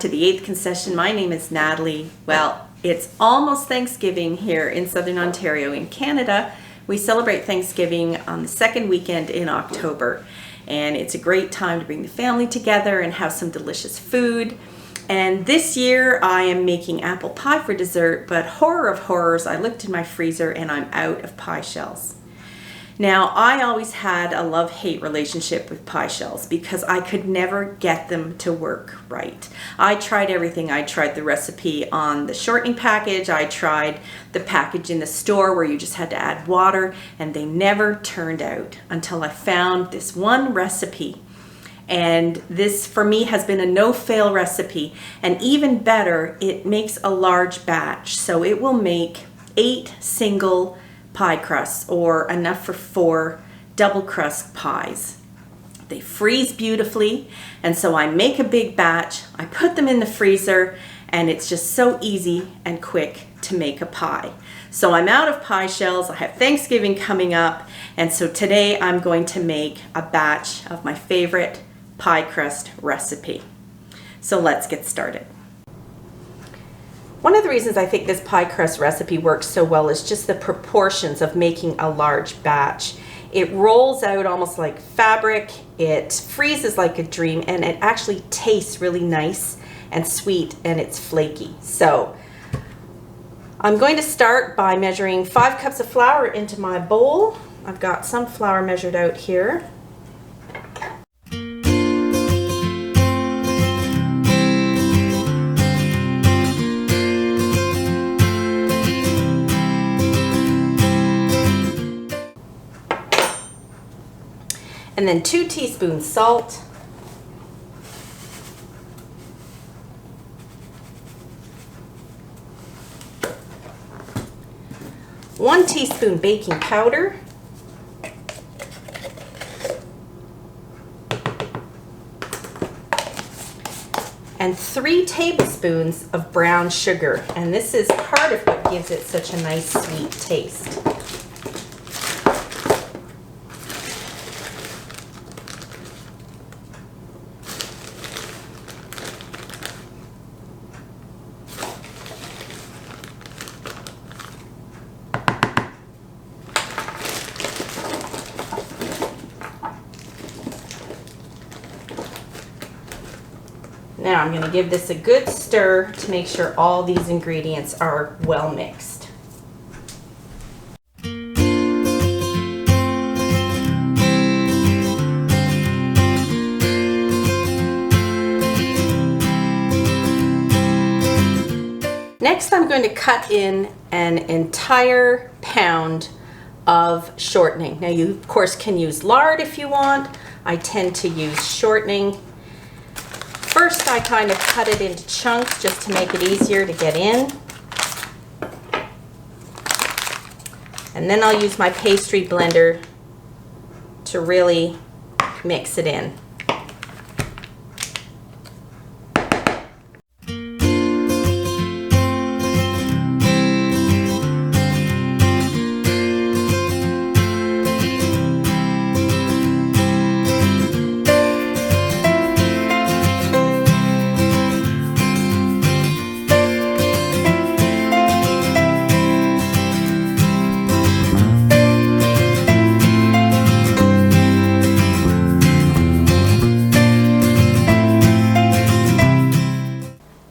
to the 8th concession. My name is Natalie. Well, it's almost Thanksgiving here in Southern Ontario. In Canada, we celebrate Thanksgiving on the second weekend in October. And it's a great time to bring the family together and have some delicious food. And this year I am making apple pie for dessert, but horror of horrors, I looked in my freezer and I'm out of pie shells. Now, I always had a love-hate relationship with pie shells because I could never get them to work right. I tried everything. I tried the recipe on the shortening package. I tried the package in the store where you just had to add water, and they never turned out until I found this one recipe. And this, for me, has been a no-fail recipe. And even better, it makes a large batch. So it will make 8 single pie crusts, or enough for 4 double crust pies. They freeze beautifully, and so I make a big batch, I put them in the freezer, and it's just so easy and quick to make a pie. So I'm out of pie shells, I have Thanksgiving coming up, and so today I'm going to make a batch of my favorite pie crust recipe. So let's get started. One of the reasons I think this pie crust recipe works so well is just the proportions of making a large batch. It rolls out almost like fabric, it freezes like a dream, and it actually tastes really nice and sweet, and it's flaky. So I'm going to start by measuring 5 cups of flour into my bowl. I've got some flour measured out here. And then 2 teaspoons salt, 1 teaspoon baking powder, and 3 tablespoons of brown sugar. And this is part of what gives it such a nice sweet taste. Now I'm going to give this a good stir to make sure all these ingredients are well mixed. Next, I'm going to cut in an entire pound of shortening. Now you of course can use lard if you want. I tend to use shortening. First, I kind of cut it into chunks just to make it easier to get in. And then I'll use my pastry blender to really mix it in.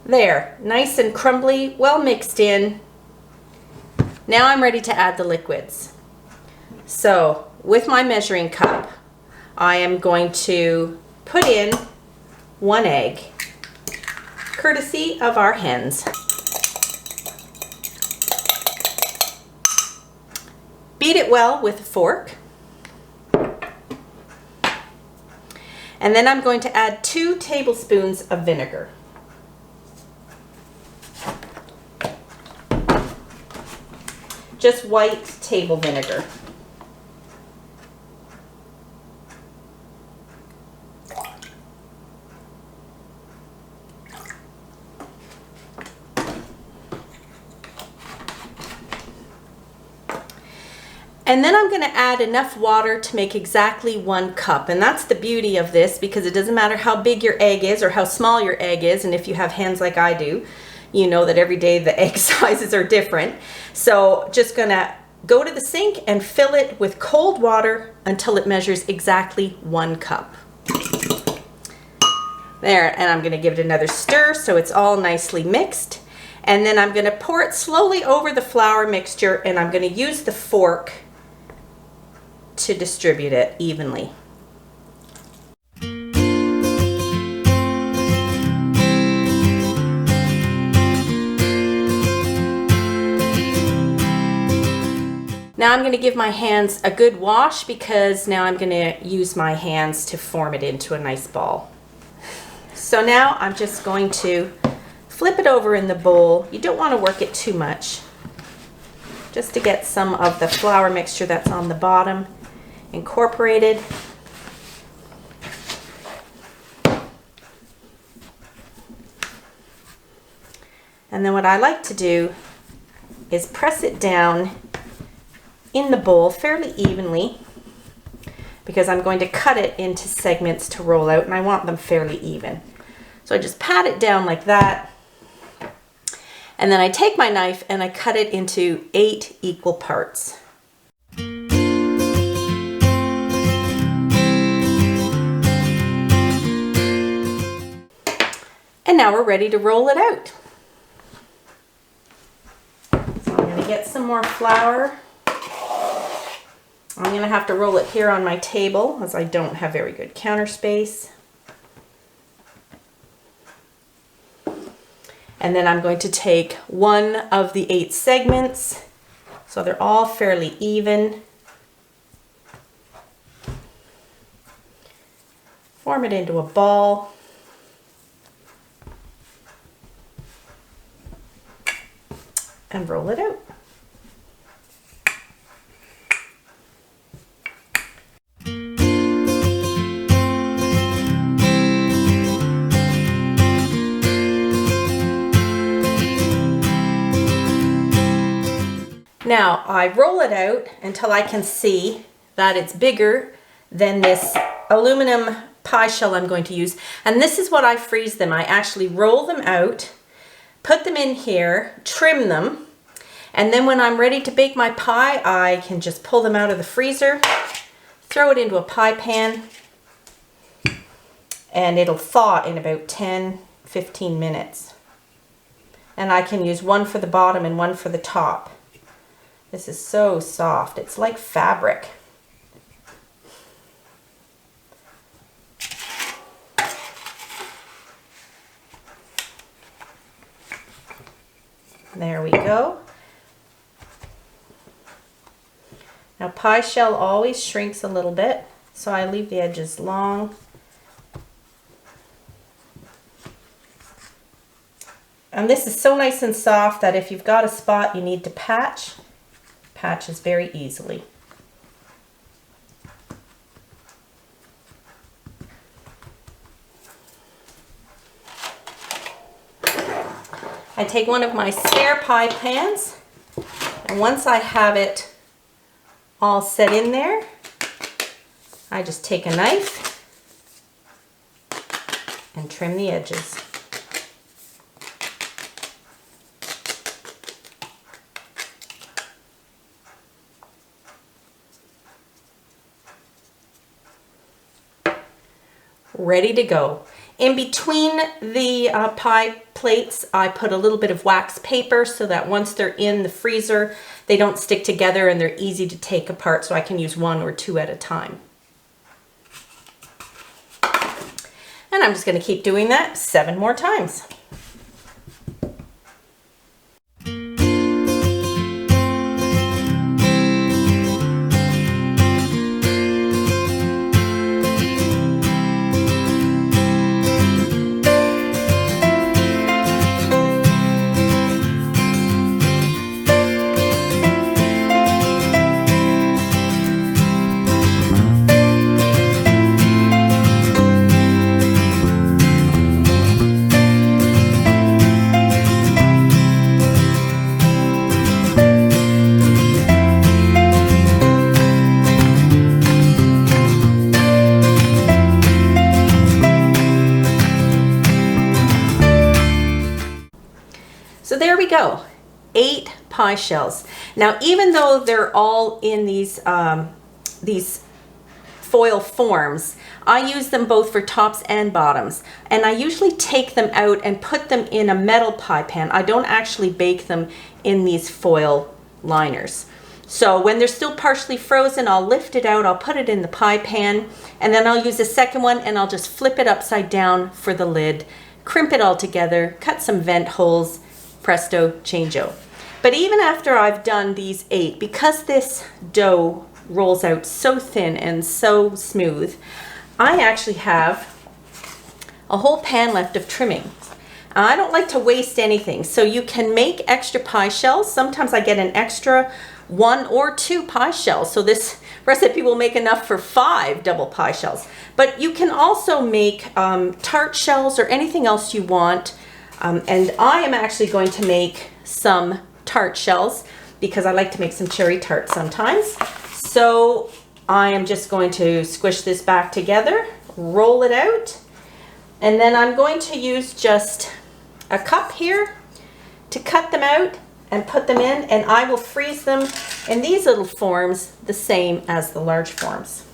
There, nice and crumbly, well mixed in. Now I'm ready to add the liquids. So with my measuring cup, I am going to put in 1 egg, courtesy of our hens. Beat it well with a fork. And then I'm going to add 2 tablespoons of vinegar. Just white table vinegar. And then I'm going to add enough water to make exactly 1 cup. And that's the beauty of this, because it doesn't matter how big your egg is or how small your egg is. And if you have hens like I do, you know that every day the egg sizes are different. So just going to go to the sink and fill it with cold water until it measures exactly 1 cup. There, and I'm going to give it another stir so it's all nicely mixed. And then I'm going to pour it slowly over the flour mixture, and I'm going to use the fork to distribute it evenly. Now I'm going to give my hands a good wash, because now I'm going to use my hands to form it into a nice ball. So now I'm just going to flip it over in the bowl. You don't want to work it too much, just to get some of the flour mixture that's on the bottom incorporated. And then what I like to do is press it down in the bowl fairly evenly, because I'm going to cut it into segments to roll out, and I want them fairly even. So I just pat it down like that, and then I take my knife and I cut it into 8 equal parts. And now we're ready to roll it out. So I'm going to get some more flour. I'm going to have to roll it here on my table, as I don't have very good counter space. And then I'm going to take 1 of the 8 segments, so they're all fairly even. Form it into a ball. And roll it out. Now I roll it out until I can see that it's bigger than this aluminum pie shell I'm going to use. And this is what I freeze them. I actually roll them out, put them in here, trim them, and then when I'm ready to bake my pie, I can just pull them out of the freezer, throw it into a pie pan, and it'll thaw in about 10-15 minutes. And I can use one for the bottom and one for the top. This is so soft. It's like fabric. There we go. Now pie shell always shrinks a little bit, so I leave the edges long. And this is so nice and soft that if you've got a spot you need to patches very easily. I take one of my spare pie pans, and once I have it all set in there, I just take a knife and trim the edges. Ready to go. In between the pie plates, I put a little bit of wax paper so that once they're in the freezer, they don't stick together and they're easy to take apart, so I can use 1 or 2 at a time. And I'm just going to keep doing that 7 more times. go. 8 pie shells. Now, even though they're all in these foil forms, I use them both for tops and bottoms, and I usually take them out and put them in a metal pie pan. I don't actually bake them in these foil liners. So when they're still partially frozen, I'll lift it out, I'll put it in the pie pan, and then I'll use the second one and I'll just flip it upside down for the lid, crimp it all together, cut some vent holes, presto, changeo. But even after I've done these 8, because this dough rolls out so thin and so smooth, I actually have a whole pan left of trimming. I don't like to waste anything, so you can make extra pie shells. Sometimes I get an extra 1 or 2 pie shells, so this recipe will make enough for 5 double pie shells. But you can also make tart shells or anything else you want, and I am actually going to make some tart shells because I like to make some cherry tart sometimes. So I am just going to squish this back together, roll it out, and then I'm going to use just a cup here to cut them out and put them in, and I will freeze them in these little forms the same as the large forms.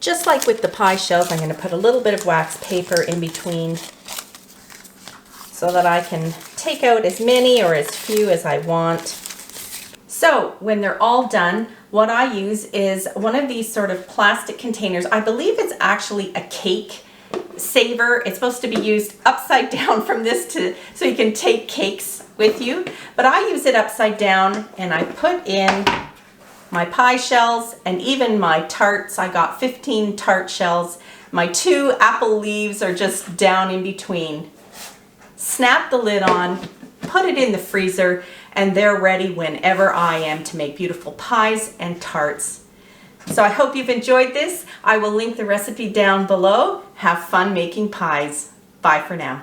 Just like with the pie shells, I'm going to put a little bit of wax paper in between so that I can take out as many or as few as I want. So when they're all done, what I use is one of these sort of plastic containers. I believe it's actually a cake saver. It's supposed to be used upside down from this so you can take cakes with you. But I use it upside down, and I put in my pie shells and even my tarts. I got 15 tart shells. My 2 apple leaves are just down in between. Snap the lid on, put it in the freezer, and they're ready whenever I am to make beautiful pies and tarts. So I hope you've enjoyed this. I will link the recipe down below. Have fun making pies. Bye for now.